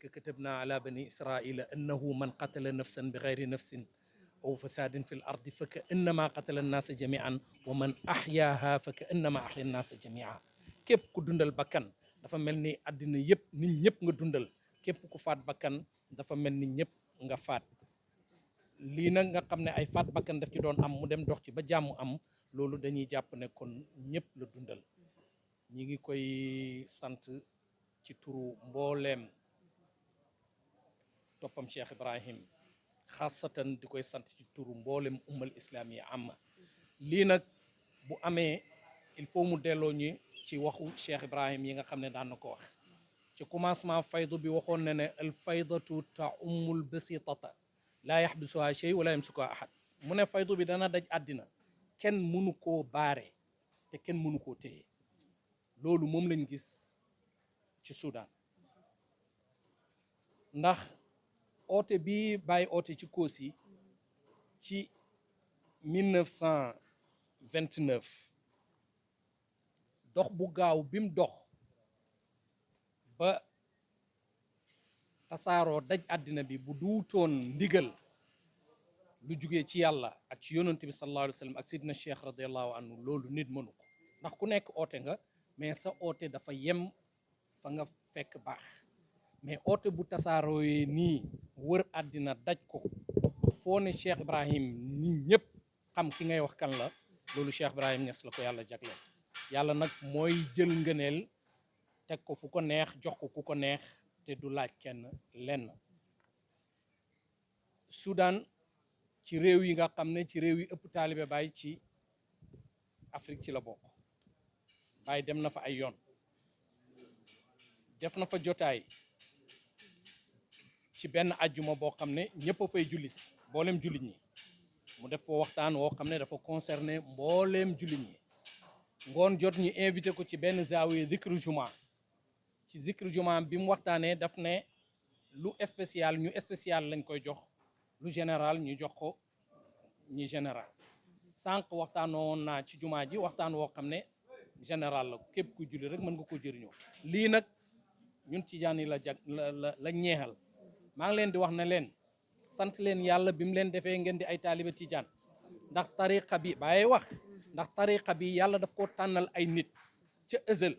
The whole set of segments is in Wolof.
كذلك كتبنا على بني إسرائيل أنه من قتل نفسا بغير نفس أو فساد في الأرض فكأنما قتل الناس جميعا ومن أحياها فكأنما أحيا الناس جميعا képp ku dundal bakkan dafa mel ni àddina yëpp nit ñëpp nga dundal képp ku faat bakkan dafa mel ni ñëpp nga faat lii nag nga xam ne ay faat bakkan daf ci doon am mu dem dox ci ba jàmm am loolu dañuy jàpp ne kon ñëpp la dundal ñi ngi koy sant ci turu mbooleem toppam Cheikh Ibrahim xaasatan di koy sant ci turu mboolem ummal islaami am lii nag bu amee il faut mu delloo ñi ci waxu Cheikh Ibrahim yi nga xam ne daan na ko wax ci commencement faydu bi waxoon na ne al faydatu ta'ummul basitata laa yaxbisuha shay wala yamsukuha ahad mu ne faydu bi dana daj àddina kenn mënu koo baare te kenn mënu koo téye loolu moom lañ gis ci Soudan ndax oote bi bàyyi oote ci Kossy ci 1929 dox bu gaaw bim dox ba tasaaroo daj àddina bi bu duutoon ndigal lu jugee ci yàlla ak ci yonent bi sallallahu alayhi wa sallam ak sidna cheikh radiallahu anhu loolu nit mënu ko ndax ku nekk oote nga mais sa oote dafa yem fa nga fekk baax mais oote bu tasaaroo yi nii wër àddina daj ko foo ne Cheikh Ibrahim nit ñëpp xam ki ngay wax kan la loolu Cheikh Ibrahim Niass la ko yàlla jagleel yàlla nag mooy jël ngëneel teg ko fu ko neex jox ko ku ko neex te du laaj kenn lenn Soudan ci réew yi nga xam ne ci réew yi ëpp taalibe Baay ci Afrique ci la bokk Baay dem na fa ay yoon def na fa jotaay ci benn ajjuma boo xam ne ñëpp a fay julli si mbooleem jullit ñi mu def ko waxtaan woo xam ne dafa concerné mbooleem jullit ñi ngoon jot ñu invité ko ci benn zaawiya zikru juma ci zikru juma bi mu waxtaanee daf ne lu spécial ñu spécial lañ koy jox lu général ñu jox ko ñi général sànq waxtaanoon naa ci juma ji waxtaan woo xam ne général la képp ku julli rek mën nga ko jëriñoo lii nag ñun tijaan yi la ñeexal maa ngi leen di wax ne leen sant leen yàlla bi mu leen defee ngeen di ay taalibe tijaan ndax tariqa bi bàyyee wax ndax tariqa bi yàlla daf ko tànnal ay nit ca ëzël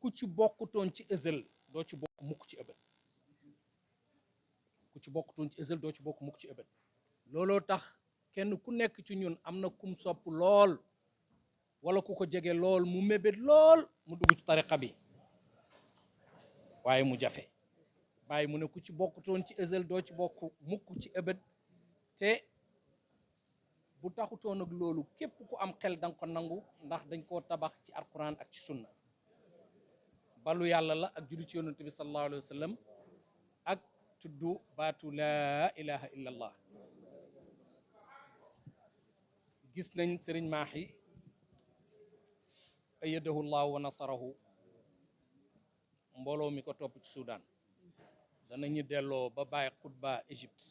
ku ci bokkutoon ci ëzël doo ci bokk mukk ci ëbët ku ci bokkutoon ci ëzël doo ci bokk mukk ci ëbët looloo tax kenn ku nekk ci ñun am na kum sopp lool wala ku ko jege lool mu mébét lool mu dugg ci tariqa bi waaye mu jafe bàyyi mu ne ku ci bokkutoon ci ëzël doo ci bokk mukk ci ëbët te bu taxutoon ak loolu képp ku am xel danga ko nangu ndax dañ koo tabax ci alquran ak ci sunna balu yàlla la ak julli ci yonent bi sallallahu alayhi wa sallam ak tuddu baatu laa ilaha illa allah gis nañ sëriñ Maahi ayyadahu llahu wa nasarahu mbooloo mi ko topp ci Soudan danañu delloo ba bàyyi xutba Égypte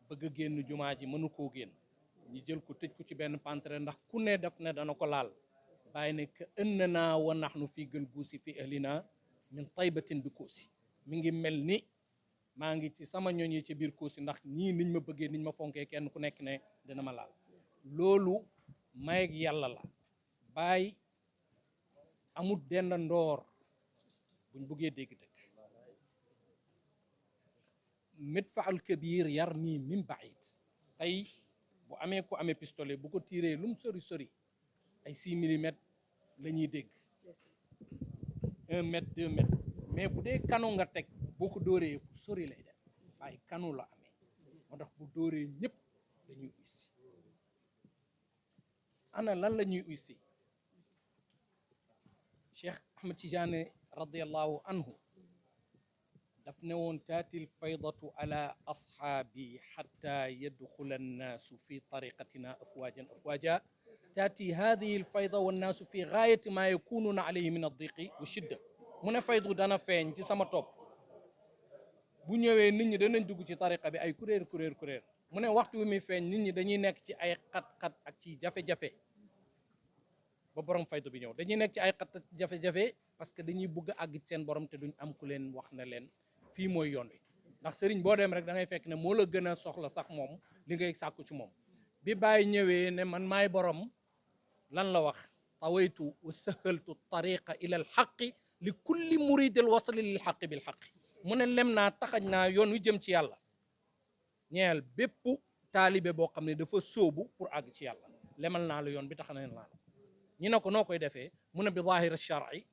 bëgg a génn jumaa ji mënu koo génn ñu jël ko tëj ko ci benn pantre ndax ku ne daf ne dana ko laal bàyyi ne que ënn naa wa nahnu fii gël guusi fi ahlina min taybatin bi Kossy mi ngi mel ni maa ngi ci sama ñoñ yi ci biir Kossy ndax ñii niñ ma bëggee niñ ma fonkee kenn ku nekk ne dina ma laal loolu may ak yàlla la bàyyi amul denn ndoor buñ bëggee dégg dëgg midfaul kabir yar nii min baid tey bu amee ku amee pistolet bu ko tiiree lu mu sori sori ay 6 millimètres la ñuy dégg 1 mètre 2 mètres mais bu dee kanu nga teg boo ko dóoree fu sori lay dem waaye kanu la amee moo tax bu dóoree ñëpp dañuy uysi ana lan la ñuy uysi Cheikh Ahmed Tidiane radiallahu anhu daf ne woon taatil faydatu ala ashaabi xatta yadxula annaasu fi tariqatina afwaajan afwaaja taati hadihi alfayda wannaasu fi gaayati ma yakununa alayhi min addiqi wa shidda mu ne faydu dana feeñ ci sama topp bu ñëwee nit ñi danañ dugg ci tariqa bi ay kuréer mu ne waxtu wi muy feeñ nit ñi dañuy nekk ci ay xat-xat ak ci jafe-jafe ba borom faydu bi ñëw dañuy nekk ci ay xat jafe-jafe parce que dañuy bëgg a àgg ci seen borom te duñ am ku leen wax ne leen fii mooy yoon wi ndax sëriñ boo dem rek da ngay fekk ne moo la gën a soxla sax moom li ngay sàkku ci moom bi bàyyi ñëwee ne man maay borom lan la wax tawaytu wa sahaltu tariqa ila al xaqi li kulli muridil wasli lil xaqi bil xaqi mu ne lem naa taxañ naa yoon wi jëm ci yàlla ñeel bépp taalibe boo xam ne dafa sóobu pour àgg ci yàlla lemal naa la yoon bi tax na la ñi ne ko noo koy defee mu ne bi zahir shar'i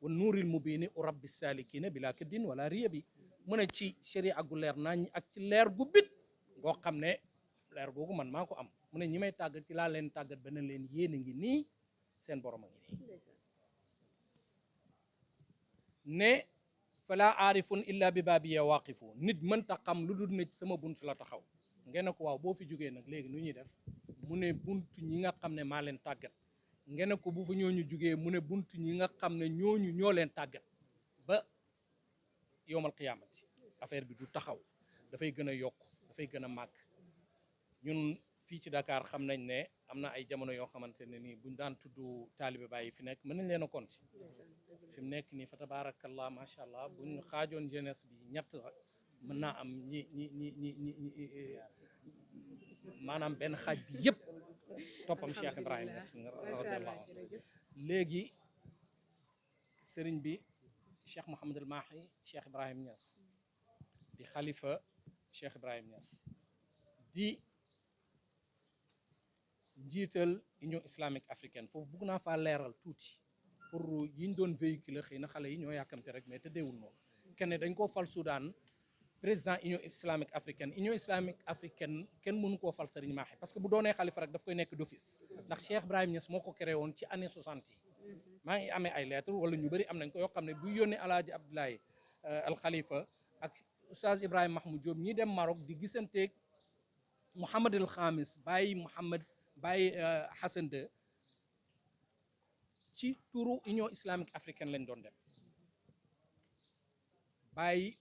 wa nuuril mubini u rabbi salikina bila kiddin wala riya bi mu ne ci sharia gu leer naa ñi ak ci leer gu bit ngoo xam ne leer googu man maa ko am mu ne ñi may tàggat ci laa leen tàggat ba ne leen yéen a ngi nii seen borom a ngi nii ne fala aarifun illa bi baabiya waaqifu nit mënta xam lu dul ne ci sama bunt la taxaw ngeen ne ko waaw boo fi jógee nag léegi nu ñuy def mu ne bunt ñi nga xam ne maa leen tàggat ngeen ne ko bu fa ñooñu jógee mu ne bunt ñi nga xam ne ñooñu ñoo leen tàggat ba yowmal qiyaamati affaire bi du taxaw dafay gën a yokk dafay gën a màgg ñun fii ci Dakar xam nañ ne am na ay jamono yoo xamante ne nii buñ daan tudd taalibe Baay fi nekk mën nañ leen a compter fi mu nekk nii fa tabaarakallah macha allah buñ xaajoon jeunesse bi ñett mën naa am ñi maanaam benn xaaj bi yëpp toppam Cheikh Ibrahima Niass radiyallahu léegi sëriñ bi Cheikh Mouhamadul Mahi Cheikh Ibrahima Niass di xalifa Cheikh Ibrahima Niass di njiital Union islamique africaine foofu bugg naa faa leeral tuuti pour yiñ doon véhiculer xëy na xale yi ñoo yàkkamte rek mais te deewul noonu kenn dañ koo fal Soudan président Union islamique africaine kenn mënu koo fal Serigne Mahi parce que bu doonee xalifa rek daf koy nekk d'office ndax Cheikh Ibrahima Niass moo ko créé woon ci année 60 yi maa ngi amee ay lettres wala ñu bëri am nañ ko yoo xam ne bu yónnee alaaji Abdoulaye al Khalifa ak oustaz Ibrahima Mahmoud Diop ñi dem Maroc di gisanteeg Mouhamad al Khamis Baye Hassan II ci turu Union islamique africaine lañ doon dem Baye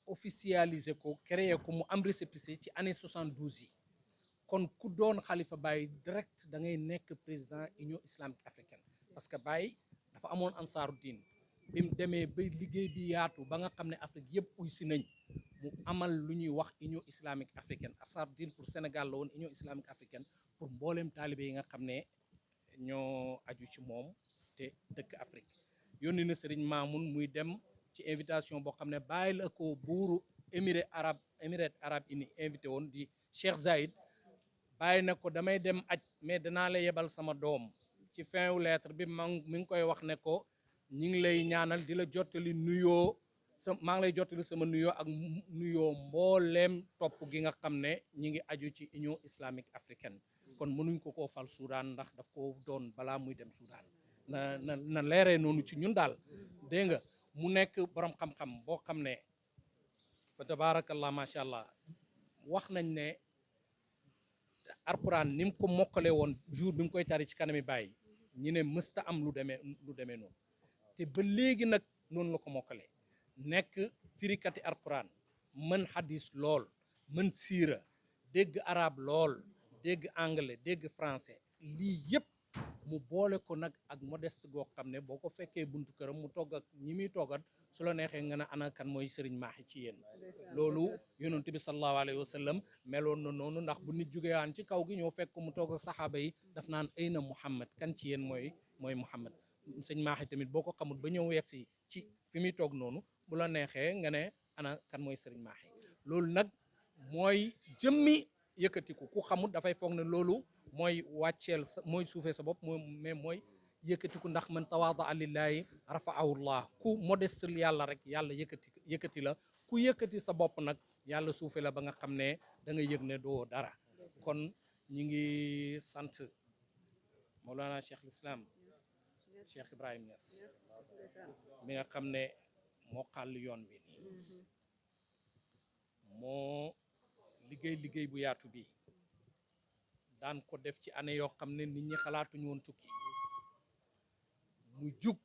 officialisé ko créé ko mu am récépissé ci année 72 yi kon ku doon xalifa Baye direct da ngay nekk président Union islamique africaine parce que Baye dafa amoon ansaaru diin bi mu demee ba liggéey bi yaatu ba nga xam ne Afrique yëpp uy si nañ mu amal lu ñuy wax Union islamique africaine ansaaru diin pour Sénégal la woon Union islamique africaine pour mbooleem taalibe yi nga xam ne ñoo aju ci moom te dëkk Afrique yónni na Serigne Mamoun muy dem ci invitation boo xam ne bàyyi la ko buuru émirats arabes unis invité woon di Cheikh Zayed bàyyi na ko damay dem aj mais danaa la yebal sama doom ci fin wu lettre bi mi ngi koy wax ne ko ñi ngi lay ñaanal di la jottali nuyoo maa ngi lay jottali sama nuyoo ak nuyoo mbooleem topp gi nga xam ne ñi ngi aju ci Union islamique africaine kon mënuñ ko koo fal Soudan ndax daf ko doon balaa muy dem Soudan na leeree noonu ci ñun daal dégg nga mu nekk borom xam-xam boo xam ne fa tabarakallah macha allah wax nañ ne Alquran ni mu ko mokkale woon jour bi mu koy tari ci kanami bàyyi ñu ne mësta am lu demee noonu te ba léegi nag noonu la ko mokkale nekk firikati Alquran mën hadis lool mën siira dégg arab lool dégg anglais dégg français lii yëpp mu boole ko nag ak modeste goo xam ne boo ko fekkee buntu këram mu togg ak ñi muy toggat su la neexee nga ne ana kan mooy Serigne Mahi ci yéen loolu yonent bi sallallahu alayhi wa sallam meloon na noonu ndax bu nit jógewaan ci kaw gi ñoo fekk mu togg ak saxaaba yi daf naan ayna Muhammad kan ci yéen mooy Muhammad sëñ Mahi tamit boo ko xamul ba ñëw yegg si ci fi muy toog noonu bu la neexee nga ne ana kan mooy Serigne Mahi loolu nag mooy jëmmi yëkkatiku ku xamul dafay foog ne loolu mooy wàcceel mooy suufee sa bopp mais mooy yëkkatiku ndax man tawaada lillahi rafaahu llah ku modeste yàlla rek yàlla yëkkati la ku yëkkati sa bopp nag yàlla suufe la ba nga xam ne da nga yëg ne doo dara kon ñi ngi sant Mawlana Cheikh l'Islam Cheikh Ibrahima Niass mi nga xam ne moo xàll yoon bi nii moo liggéey bu yaatu bi daan ko def ci année yoo xam ne nit ñi xalaatuñu woon tukki mu jug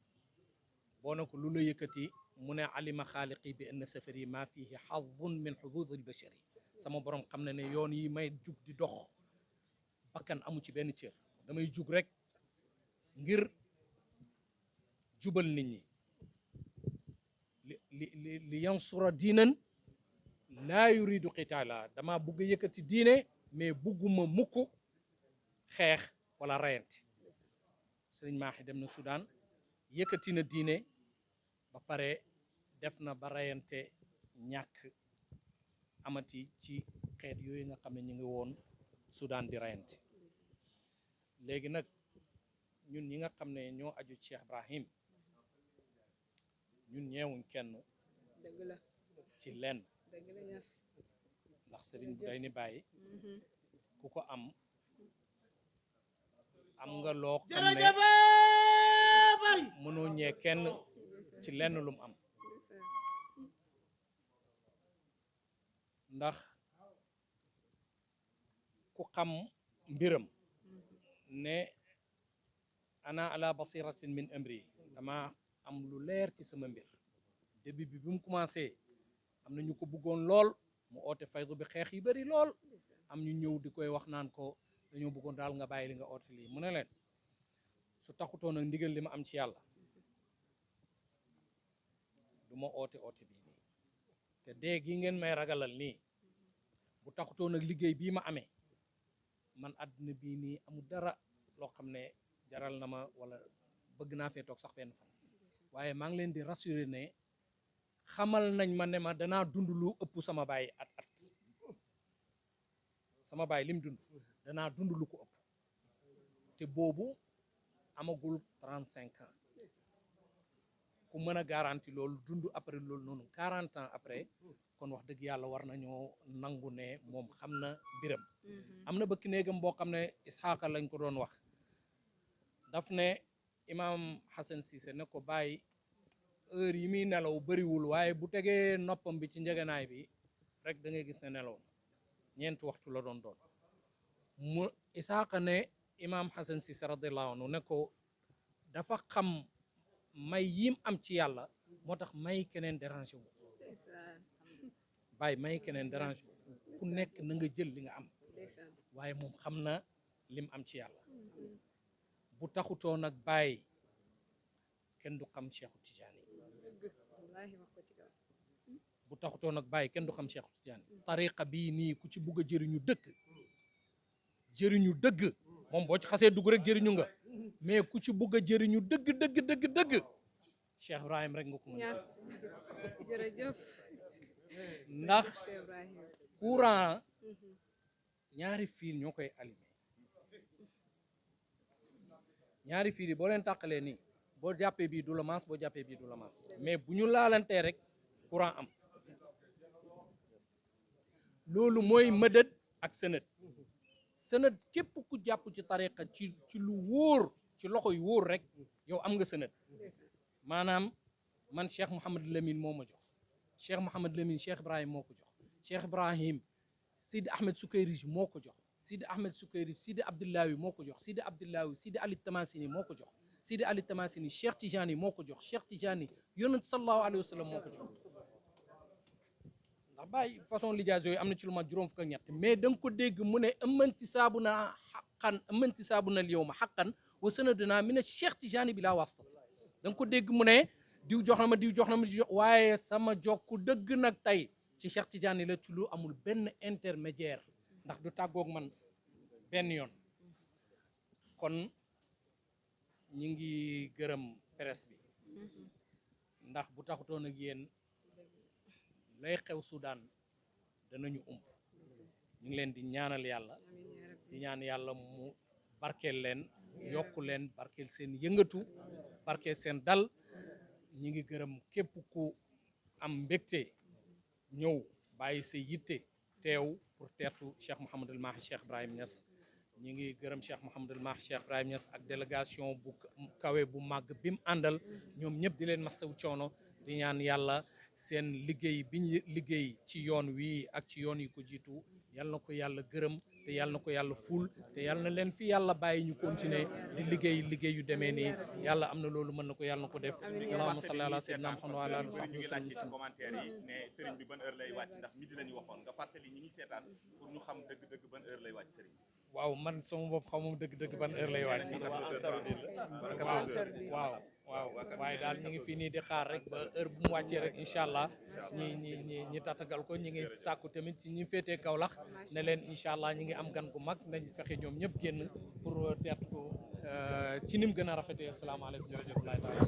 boo na ko lu la yëkkati mu ne alima xaaliqi bi anna safari ma fihi xadun min xudud al bashari sama borom xam ne ne yoon yi may jug di dox bakkan amu ci benn cër damay jug rek ngir jubal nit ñi li yansura diinan laa yuridu qitaala dama bugg yëkkati diine mais bugguma mukk xeex wala rayante sëriñ Mahi dem na Soudan yëkkati na diine ba pare def na ba rayante ñàkk amati ci xeet yooyu nga xam ne ñu ngi woon Soudan di rayante léegi nag ñun ñi nga xam ne ñoo aju Cheikh Ibrahim ñun ñeewuñ kenn ci lenn ndax sëriñ bu day ni bàyyi ku ko am nga loo xam ne mënoo ñee kenn ci lenn lu mu am ndax ku xam mbiram ne ana ala basiratin min amri dama am lu leer ci sama mbir début bi mu commencé am na ñu ko bëggoon lool mu oote faydu bi xeex yi bari lool am ñu ñëw di koy wax naan ko dañoo bëggoon daal nga bàyyi li nga oote lii mu ne leen su taxutoon nag ndigal li ma am ci yàlla du ma oote bii nii te dee gi ngeen may ragalal nii bu taxutoon nag liggéey bii ma amee man àdduna bii nii amul dara loo xam ne jaral na ma wala bëgg naa fee toog sax benn fan waaye maa ngi leen di rassurer ne xamal nañ ma ne ma danaa dund lu ëpp sama baay at sama baay lim dund danaa dund lu ko ëpp te boobu amagul 35 ans ku mën a garanti loolu dund après loolu noonu 40 ans après kon wax dëgg yàlla war nañoo nangu ne moom xam na mbiram am na bëkk néegam boo xam ne Isxaaqa lañ ko doon wax daf ne imaam Hassan Cissé ne ko bàyyi heure yi muy nelaw bariwul waaye bu tegee noppam bi ci njëganaay bi rek da ngay gis ne nelaw na 4 waxtu la doon mu Isxaaqa ne imaam Hassan Cissé radiyallahu anhu ne ko dafa xam may yim am ci yàlla moo tax may keneen dérangé wu bàyyi may keneen dérangé wu ku nekk na nga jël li nga am waaye moom xam na lim am ci yàlla bu taxutoo nag bàyyi kenn du xam Cheikhu Tidiane bu taxutoo nag bàyyi kenn du xam Cheikhu Tidiane tariqa bii nii ku ci bugg a jëriñu dëgg moom boo ci xasee dugg rek jëriñu nga mais ku ci bugg a jëriñu dëgg Cheikh Ibrahim rek nga ko mën jërëjëf ndax courant ñaari fil ñoo koy allumé ñaari fil yi boo leen tàqalee nii boo jàppee bii du la maas boo jàppee bii du la maas mais bu ñu laalantee rek courant am loolu mooy mëdët ak sënët képp ku jàpp ci tariqa ci lu wóor ci loxo yu wóor rek yow am nga sënët maanaam man Cheikh Mouhamad Lamine moo ma jox Cheikh Mouhamad Lamine Cheikh Ibrahim moo ko jox Cheikh Ibrahim Sidi Ahmed Sukayrij moo ko jox Sidi Ahmed Sukayrij Sidi Abdullahi moo ko jox Sidi Abdullahi Sidi Ali Tamasini moo ko jox Sidi Ali Tamasini Cheikh Tijani moo ko jox Cheikh Tijani yonent sallallahu alayhi wa sallam moo ko jox ndax bàyyi façon lijaas yooyu am na ci lu ma juróom fukk ak ñett mais da nga ko dégg mu ne ëmmanti saabu na al yawma xaqan wa sanaduna mina Cheikh Tijani bi laa wasta da nga ko dégg mu ne diw jox na ma diw jox na ma diw jox waaye sama jokku dëgg nag tey ci Cheikh Tidiane la ci lu amul benn intermédiaire ndax du tàggoog man benn yoon kon ñi ngi gërëm presse bi ndax bu taxutoon ak yéen lay xew Soudan danañu ñu ngi leen di ñaanal yàlla di ñaan yàlla mu barkeel leen yokku leen barkeel seen yëngatu barkeel seen dal ñi ngi gërëm képp ku am mbégte ñëw bàyyi sa yitte teew pour teertu Cheikh Mouhamadul Mahi Cheikh Ibrahim Niass ñi ngi gërëm Cheikh Mouhamadul Mahi Cheikh Ibrahim Niass ak délégation bu kawe bu màgg bi mu àndal ñoom ñëpp di leen masawu coono di ñaan yàlla seen liggéey bi ñu liggéey ci yoon wi ak ci yoon yi ko jiitu yal na ko yàlla gërëm te yal na ko yàlla ful te yal na leen fi yàlla bàyyi ñu continuer di liggéey yu demee nii yàlla am na loolu mën na ko yàlla na ko def allahumma salli ala sayyidina Muhammad wa ala alihi wa sahbihi wa sallam ci commentaire yi ne sëriñ bi ban heure lay wàcc ndax midi la ñu waxoon nga fàttali ñi ngi seetaan pour ñu xam dëgg-dëgg ban heure lay wàcc sëriñ bi waaw man sama bopp xaw ma dëgg-dëgg ban heure lay wàcc. waaw waaye daal ñu ngi fii nii di xaar rek ba heure bu mu wàccee rek incha allah ñi tatagal ko ñi ngi sàkku tamit ci ñi féetee Kaolack ne leen incha allah ñi ngi am gan gu mag nañ fexe ñoom ñëpp génn pour teet ko ci nim gën a rafetee asalaamaaleykum wa rahmatullahi taala